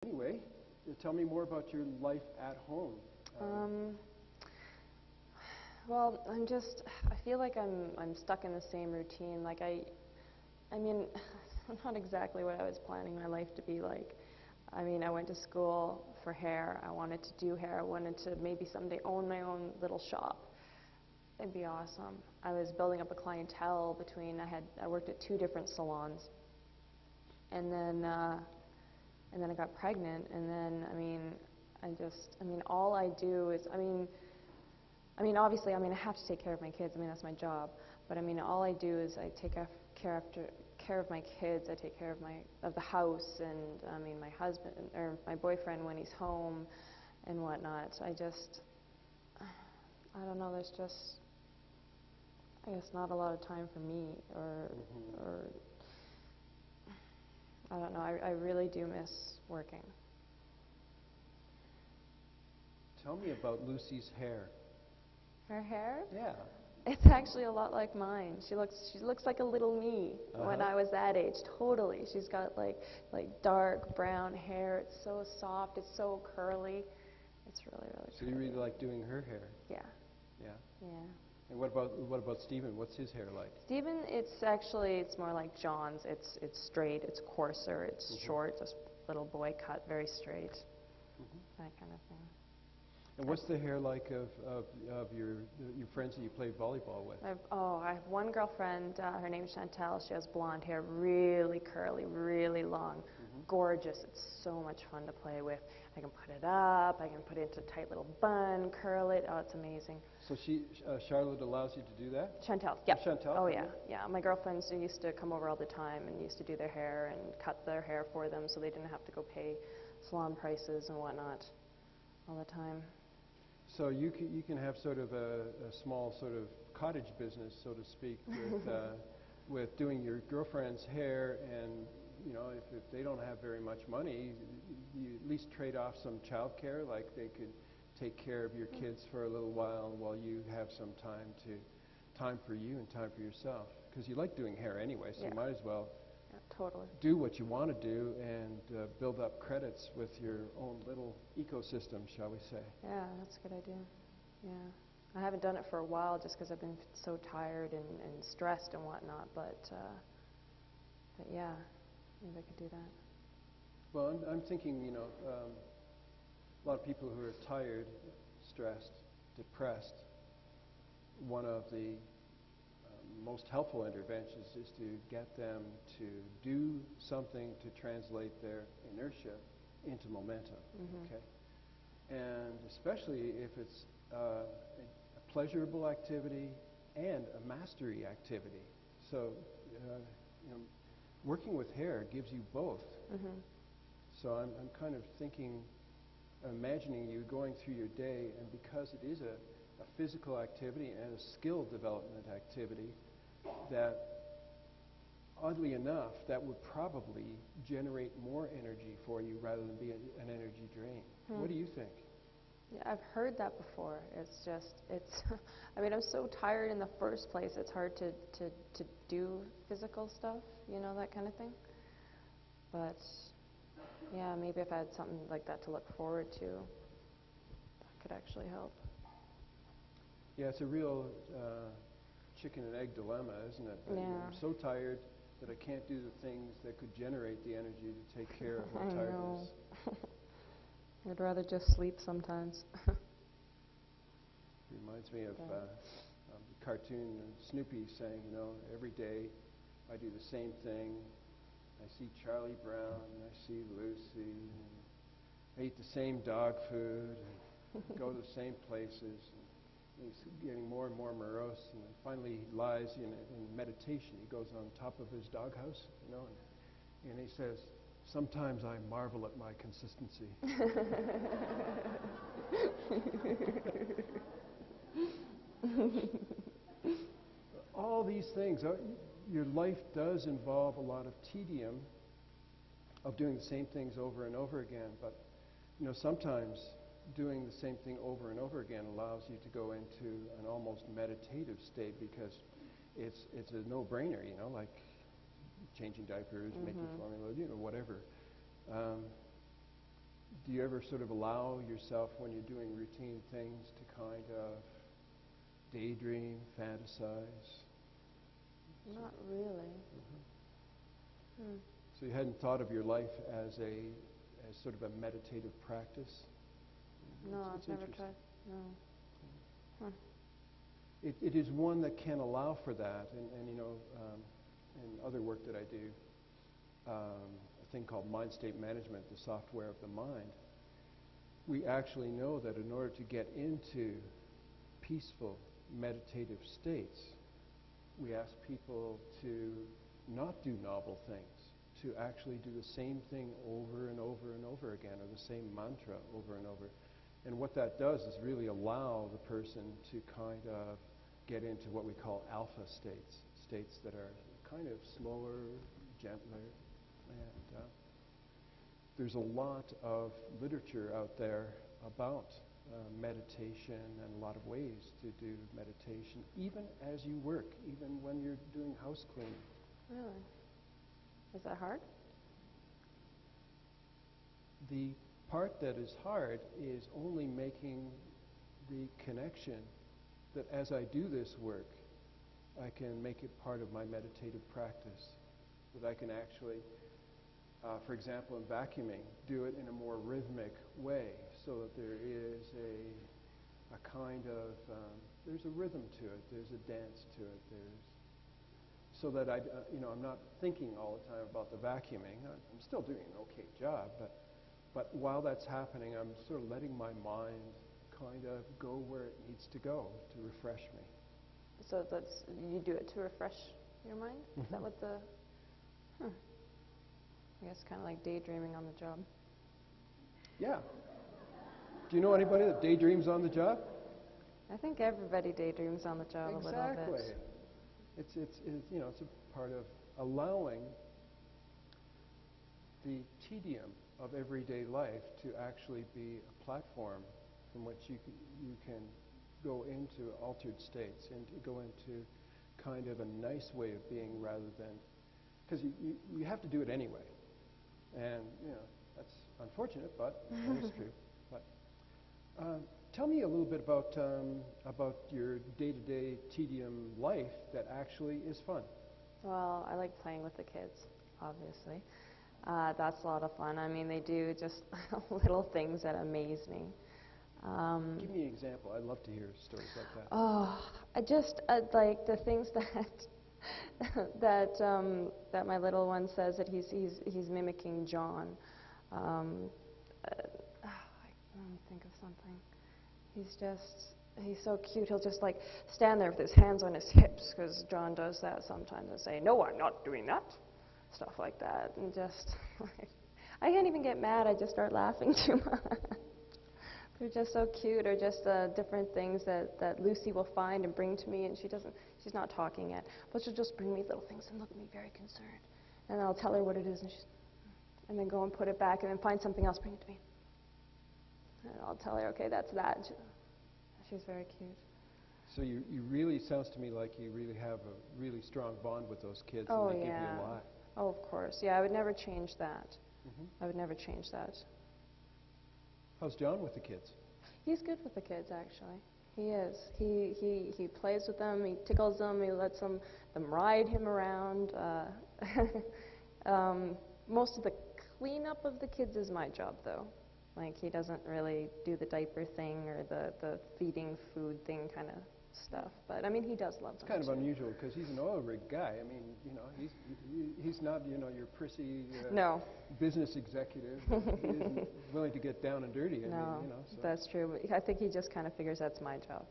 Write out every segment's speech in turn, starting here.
Anyway, tell me more about your life at home. Well, I feel like I'm stuck in the same routine. Like I mean, not exactly what I was planning my life to be like. I mean, I went to school for hair. I wanted to do hair. I wanted to maybe someday own my own little shop. It'd be awesome. I was building up a clientele I worked at 2 different salons. And then I got pregnant, and then, all I do is, obviously, I have to take care of my kids. That's my job. But all I do is I take care of my kids. I take care of the house, and my husband or my boyfriend when he's home, and whatnot. I don't know. There's just, I guess, not a lot of time for me, or I don't know. I really do miss working. Tell me about Lucy's hair. Her hair? Yeah. It's actually a lot like mine. She looks like a little me when I was that age. Totally. She's got like dark brown hair. It's so soft. It's so curly. It's really, really So pretty. you really like doing her hair? Yeah. Yeah. Yeah. And what about Stephen? What's his hair like? Stephen, it's more like John's. It's straight. It's coarser. It's short. It's a little boy cut, very straight. That kind of thing. And what's the hair like of your friends that you play volleyball with? I have one girlfriend, her name's Chantel. She has blonde hair, really curly, really long, gorgeous. It's so much fun to play with. I can put it up, I can put it into a tight little bun, curl it. Oh, it's amazing. So Charlotte allows you to do that? Chantel, yeah. Chantel? Oh, yeah, yeah. My girlfriends used to come over all the time and used to do their hair and cut their hair for them so they didn't have to go pay salon prices and whatnot all the time. So you can have sort of a small sort of cottage business, so to speak, with doing your girlfriend's hair, and if they don't have very much money, you at least trade off some child care, like they could take care of your kids for a little while you have some time for you and time for yourself, because you like doing hair anyway, so you might as well totally do what you want to do and build up credits with your own little ecosystem, shall we say. Yeah, that's a good idea. Yeah. I haven't done it for a while just because I've been so tired and stressed and whatnot, but yeah, maybe I could do that. Well, I'm thinking, a lot of people who are tired, stressed, depressed, one of the most helpful interventions is to get them to do something to translate their inertia into momentum. Okay, and especially if it's a pleasurable activity and a mastery activity. So, working with hair gives you both. So I'm kind of imagining you going through your day, and because it is a physical activity and a skill development activity, that oddly enough, that would probably generate more energy for you rather than be an energy drain. What do you think? Yeah, I've heard that before. It's I'm so tired in the first place, it's hard to do physical stuff, that kind of thing. But yeah, maybe if I had something like that to look forward to, that could actually help. Yeah, it's a real chicken and egg dilemma, isn't it? Yeah. I'm so tired that I can't do the things that could generate the energy to take care of my tiredness. I'd rather just sleep sometimes. Reminds me of the cartoon Snoopy saying, every day I do the same thing. I see Charlie Brown, and I see Lucy, and I eat the same dog food, and go to the same places. And he's getting more and more morose, and then finally he lies in meditation. He goes on top of his doghouse, and he says, "Sometimes I marvel at my consistency." All these things, your life does involve a lot of tedium of doing the same things over and over again, but sometimes doing the same thing over and over again allows you to go into an almost meditative state, because it's a no-brainer, like changing diapers, making formula, whatever. do you ever sort of allow yourself, when you're doing routine things, to kind of daydream, fantasize? Not really. Hmm. So you hadn't thought of your life as sort of a meditative practice? No, It's I've never interesting. tried. No. Huh. It is one that can allow for that, and in other work that I do, a thing called mind state management, the software of the mind. We actually know that in order to get into peaceful meditative states, we ask people to not do novel things, to actually do the same thing over and over and over again, or the same mantra over and over. And what that does is really allow the person to kind of get into what we call alpha states, states that are kind of slower, gentler. And there's a lot of literature out there about meditation and a lot of ways to do meditation, even as you work, even when you're doing house cleaning. Really? Is that hard? The part that is hard is only making the connection that as I do this work, I can make it part of my meditative practice, that I can actually, for example, in vacuuming, do it in a more rhythmic way, so that there is a kind of, there's a rhythm to it, there's a dance to it, so that I'm not thinking all the time about the vacuuming. I'm still doing an okay job, but while that's happening, I'm sort of letting my mind kind of go where it needs to go to refresh me. So you do it to refresh your mind? Mm-hmm. Is that what the... I guess kind of like daydreaming on the job. Yeah. Do you know anybody that daydreams on the job? I think everybody daydreams on the job a little bit. Exactly. It's a part of allowing the tedium of everyday life to actually be a platform from which you can go into altered states and to go into kind of a nice way of being, rather than, because you have to do it anyway, and that's unfortunate, but it is true. But tell me a little bit about your day-to-day tedium life that actually is fun. Well, I like playing with the kids, obviously. That's a lot of fun. I mean, they do just little things that amaze me. Give me an example. I'd love to hear stories like that. Oh, I just like the things that my little one says that he's mimicking John. Let me think of something. He's so cute. He'll just like stand there with his hands on his hips, because John does that sometimes, and say, "No, I'm not doing that." Stuff like that, and just I can't even get mad. I just start laughing too much. They're just so cute, or just different things that Lucy will find and bring to me, and she's not talking yet, but she'll just bring me little things and look at me very concerned. And I'll tell her what it is, and then go and put it back, and then find something else, bring it to me. And I'll tell her, okay, that's that. She's very cute. So you really, sounds to me like you really have a really strong bond with those kids, Oh, and they yeah. give you a lot. Oh, of course. Yeah, I would never change that. Mm-hmm. I would never change that. How's John with the kids? He's good with the kids, actually. He is. He plays with them. He tickles them. He lets them ride him around. Most of the cleanup of the kids is my job, though. Like, he doesn't really do the diaper thing or the feeding food thing kind of stuff. But, I mean, he does love them. It's kind of unusual, because he's an oil rig guy. I mean, he's not, your prissy no. business executive. He isn't willing to get down and dirty. No, So. that's true. But I think he just kind of figures that's my job.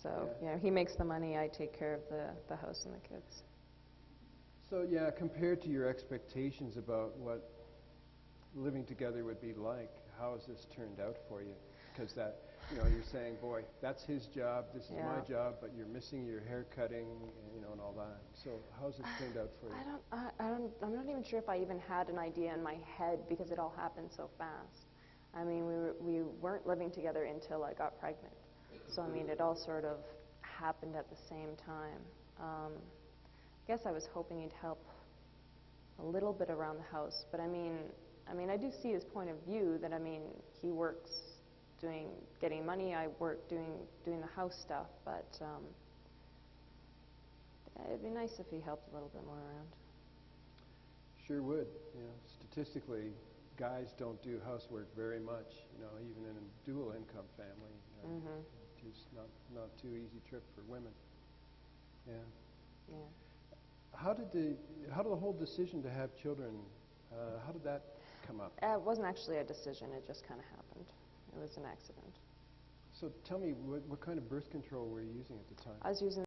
So, he makes the money. I take care of the house and the kids. So, yeah, compared to your expectations about what living together would be like, how has this turned out for you? Because that, you're saying, boy, that's his job, this is my job, but you're missing your hair cutting, and all that. So how's it turned out for you? I'm not even sure if I even had an idea in my head, because it all happened so fast. I mean, we weren't living together until I got pregnant. So, I mean, it all sort of happened at the same time. I guess I was hoping he'd help a little bit around the house, but I mean, I mean, I do see his point of view that, I mean, he works getting money, I work doing the house stuff, but it'd be nice if he helped a little bit more around. Sure would. You know, statistically, guys don't do housework very much. You know, even in a dual income family, it's not too easy trip for women. Yeah. Yeah. How did the whole decision to have children? How did that come up? It wasn't actually a decision; it just kind of happened. It was an accident. So tell me, what kind of birth control were you using at the time? I was using